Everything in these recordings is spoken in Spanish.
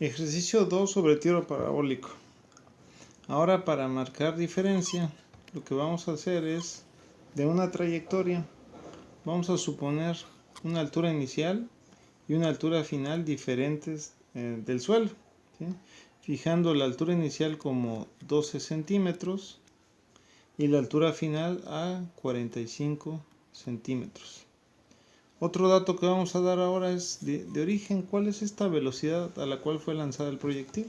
Ejercicio 2 sobre tiro parabólico. Ahora, para marcar diferencia, lo que vamos a hacer es, de una trayectoria, vamos a suponer una altura inicial y una altura final diferentes del suelo, ¿sí? Fijando la altura inicial como 12 centímetros y la altura final a 45 centímetros. Otro dato que vamos a dar ahora es de origen, ¿cuál es esta velocidad a la cual fue lanzada el proyectil?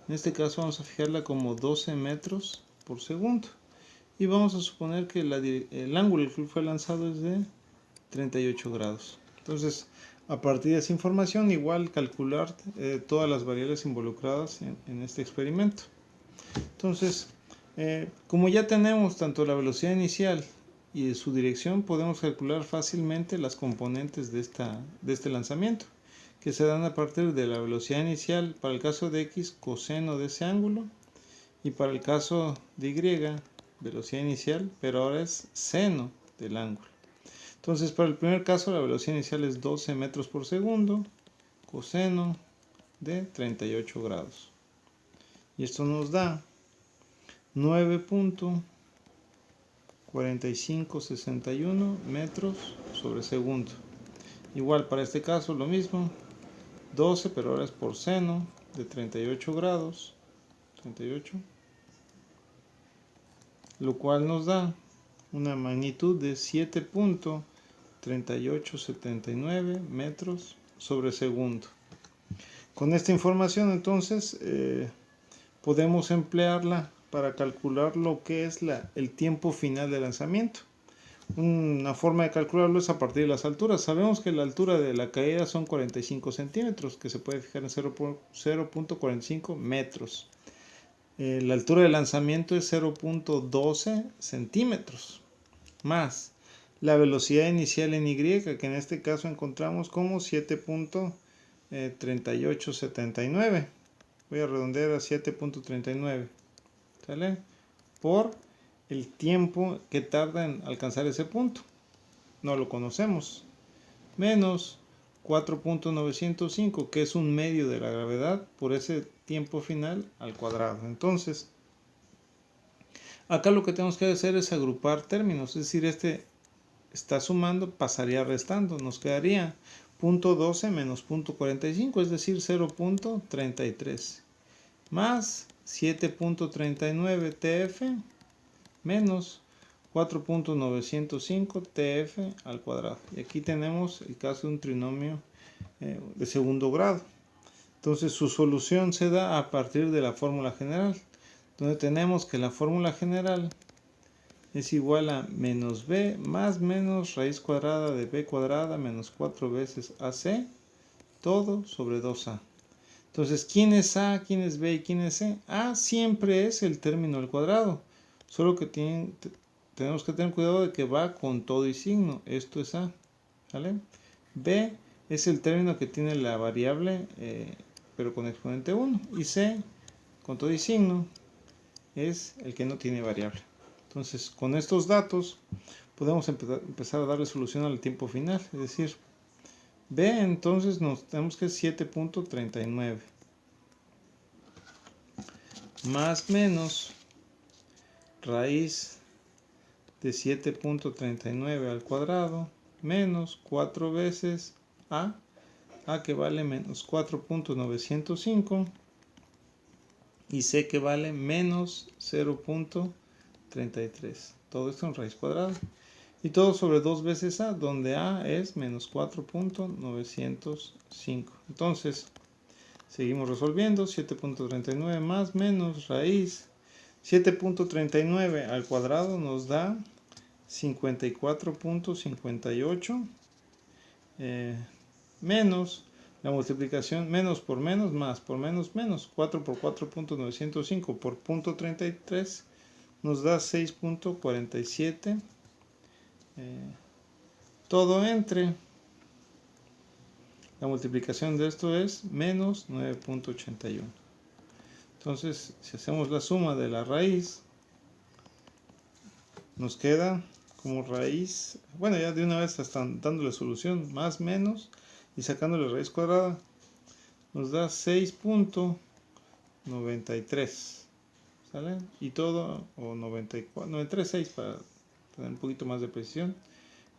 En este caso vamos a fijarla como 12 metros por segundo. Y vamos a suponer que el ángulo al que fue lanzado es de 38 grados. Entonces, a partir de esa información, igual calcular todas las variables involucradas en este experimento. Entonces, como ya tenemos tanto la velocidad inicial y de su dirección, podemos calcular fácilmente las componentes de este lanzamiento, que se dan a partir de la velocidad inicial para el caso de x, coseno de ese ángulo, y para el caso de y, velocidad inicial, pero ahora es seno del ángulo. Entonces, para el primer caso, la velocidad inicial es 12 metros por segundo, coseno de 38 grados. Y esto nos da 9.4561 metros sobre segundo. Igual para este caso lo mismo, 12, pero ahora es por seno de 38 grados, 38, lo cual nos da una magnitud de 7.3879 metros sobre segundo. Con esta información entonces podemos emplearla para calcular lo que es el tiempo final de lanzamiento. Una forma de calcularlo es a partir de las alturas. Sabemos que la altura de la caída son 45 centímetros, que se puede fijar en 0.45 metros. La altura de lanzamiento es 0.12 centímetros, más la velocidad inicial en Y, que en este caso encontramos como 7.3879. Voy a redondear a 7.39, ¿sale? Por el tiempo que tarda en alcanzar ese punto. No lo conocemos. Menos 4.905, que es un medio de la gravedad por ese tiempo final al cuadrado. Entonces, acá lo que tenemos que hacer es agrupar términos. Es decir, este está sumando, pasaría restando. Nos quedaría 0.12 menos 0.45, es decir, 0.33. Más 7.39 TF menos 4.905 TF al cuadrado. Y aquí tenemos el caso de un trinomio de segundo grado. Entonces su solución se da a partir de la fórmula general, donde tenemos que la fórmula general es igual a menos b más menos raíz cuadrada de b cuadrada menos 4 veces ac, todo sobre 2a. Entonces, ¿quién es a, quién es b y quién es c? A siempre es el término al cuadrado, solo que tenemos que tener cuidado de que va con todo y signo. Esto es a, ¿vale? B es el término que tiene la variable, pero con exponente 1. Y c, con todo y signo, es el que no tiene variable. Entonces, con estos datos, podemos empezar a darle solución al tiempo final. Es decir, B entonces nos tenemos que es 7.39. Más menos raíz de 7.39 al cuadrado menos 4 veces a que vale menos 4.905 y c que vale menos 0.33. Todo esto en raíz cuadrada. Y todo sobre 2 veces a, donde a es menos 4.905. Entonces, seguimos resolviendo. 7.39 más menos raíz 7.39 al cuadrado nos da 54.58 menos la multiplicación menos por menos más por menos menos 4 por 4.905 por 0.33 nos da 6.47, todo entre la multiplicación de esto es menos 9.81. Entonces, si hacemos la suma de la raíz, nos queda como raíz, bueno, ya de una vez están dándole solución, más menos, y sacándole raíz cuadrada, nos da 6.93. ¿Sale? Y todo, o 94, 93.6 para tener un poquito más de precisión,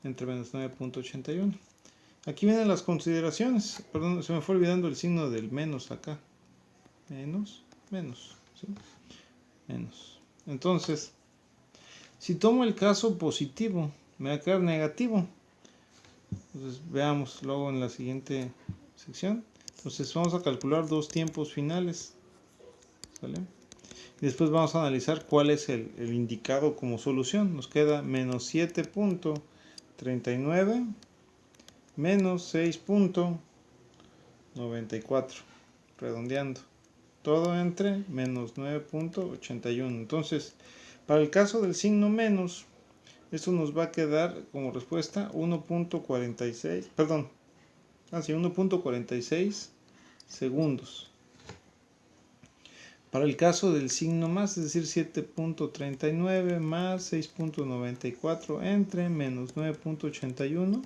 entre menos 9.81. Aquí vienen las consideraciones. Perdón, se me fue olvidando el signo del menos acá. Menos, ¿sí? Menos. Entonces, si tomo el caso positivo, me va a quedar negativo. Entonces, veamos luego en la siguiente sección. Entonces, vamos a calcular dos tiempos finales. ¿Sale? Y después vamos a analizar cuál es el indicado como solución. Nos queda menos 7.39 menos 6.94, redondeando. Todo entre menos 9.81. Entonces, para el caso del signo menos, esto nos va a quedar como respuesta 1.46, perdón, 1.46 segundos. Para el caso del signo más, es decir, 7.39 más 6.94 entre menos 9.81,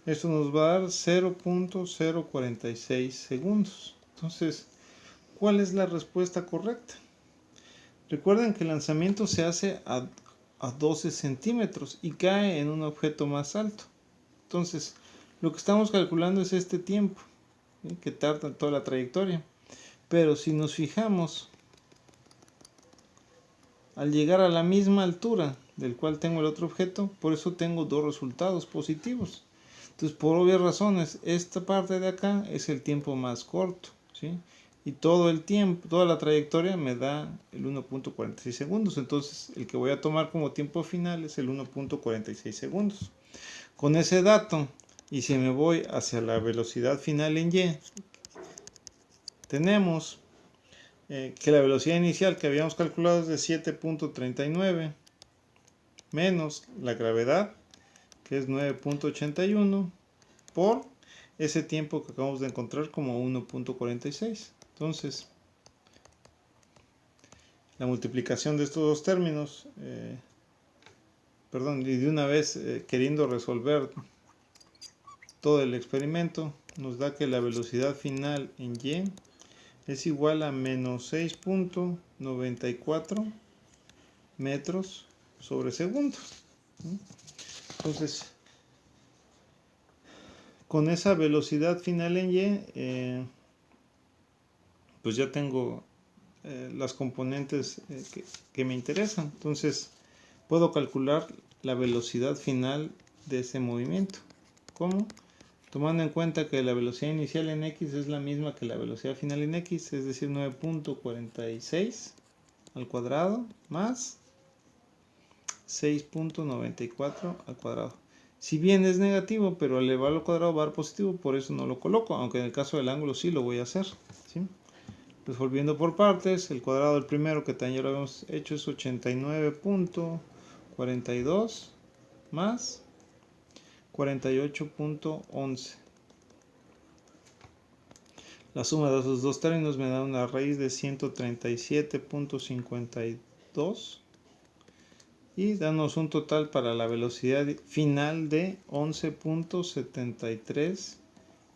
esto nos va a dar 0.046 segundos. Entonces, ¿cuál es la respuesta correcta? Recuerden que el lanzamiento se hace a 12 centímetros y cae en un objeto más alto. Entonces, lo que estamos calculando es este tiempo, ¿sí?, que tarda toda la trayectoria. Pero si nos fijamos, al llegar a la misma altura del cual tengo el otro objeto, por eso tengo dos resultados positivos. Entonces, por obvias razones, esta parte de acá es el tiempo más corto, ¿sí? Y todo el tiempo, toda la trayectoria me da el 1.46 segundos. Entonces, el que voy a tomar como tiempo final es el 1.46 segundos. Con ese dato, y si me voy hacia la velocidad final en y, tenemos que la velocidad inicial que habíamos calculado es de 7.39 menos la gravedad, que es 9.81, por ese tiempo que acabamos de encontrar como 1.46. Entonces, la multiplicación de estos dos términos, y de una vez queriendo resolver todo el experimento, nos da que la velocidad final en y es igual a menos 6.94 metros sobre segundo. Entonces, con esa velocidad final en y, pues ya tengo las componentes que me interesan. Entonces, puedo calcular la velocidad final de ese movimiento. ¿Cómo? Tomando en cuenta que la velocidad inicial en x es la misma que la velocidad final en x, es decir, 9.46 al cuadrado más 6.94 al cuadrado. Si bien es negativo, pero al elevarlo al cuadrado va a dar positivo, por eso no lo coloco, aunque en el caso del ángulo sí lo voy a hacer, ¿sí? Pues volviendo por partes, el cuadrado del primero, que también ya lo habíamos hecho, es 89.42 más 48.11. La suma de esos dos términos me da una raíz de 137.52 y danos un total para la velocidad final de 11.73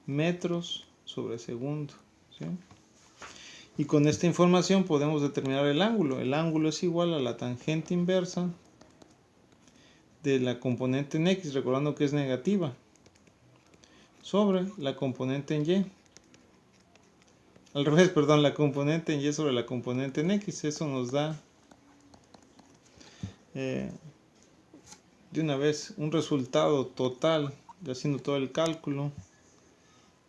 metros sobre segundo, ¿sí? Y con esta información podemos determinar el ángulo. El ángulo es igual a la tangente inversa de la componente en x, recordando que es negativa, sobre la componente en y. Al revés, perdón, la componente en y sobre la componente en x. Eso nos da de una vez un resultado total, haciendo todo el cálculo,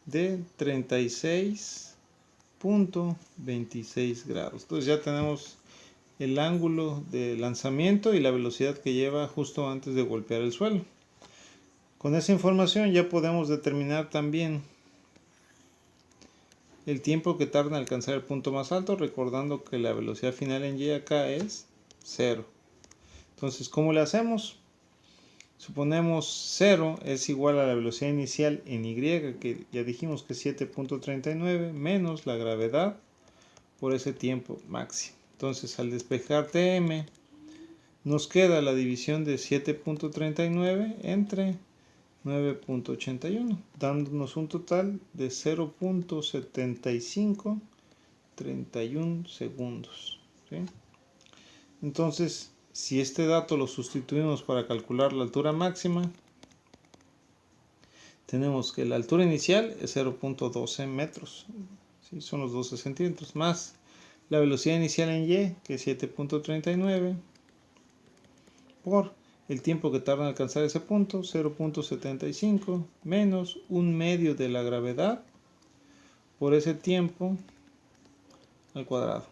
de 36.26 grados. Entonces ya tenemos el ángulo de lanzamiento y la velocidad que lleva justo antes de golpear el suelo. Con esa información ya podemos determinar también el tiempo que tarda en alcanzar el punto más alto, recordando que la velocidad final en y acá es 0. Entonces, ¿cómo le hacemos? Suponemos 0 es igual a la velocidad inicial en y, que ya dijimos que es 7.39, menos la gravedad por ese tiempo máximo. Entonces, al despejar Tm, nos queda la división de 7.39 entre 9.81, dándonos un total de 0.7531 segundos. ¿Sí? Entonces, si este dato lo sustituimos para calcular la altura máxima, tenemos que la altura inicial es 0.12 metros, ¿sí? Son los 12 centímetros, más la velocidad inicial en y, que es 7.39, por el tiempo que tarda en alcanzar ese punto, 0.75, menos un medio de la gravedad por ese tiempo al cuadrado.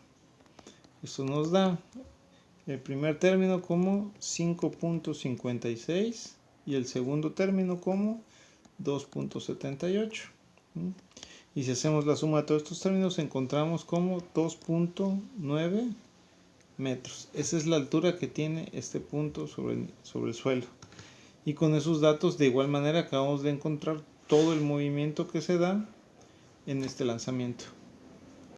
Esto nos da el primer término como 5.56 y el segundo término como 2.78. Y si hacemos la suma de todos estos términos, encontramos como 2.9 metros. Esa es la altura que tiene este punto sobre el suelo. Y con esos datos, de igual manera, acabamos de encontrar todo el movimiento que se da en este lanzamiento.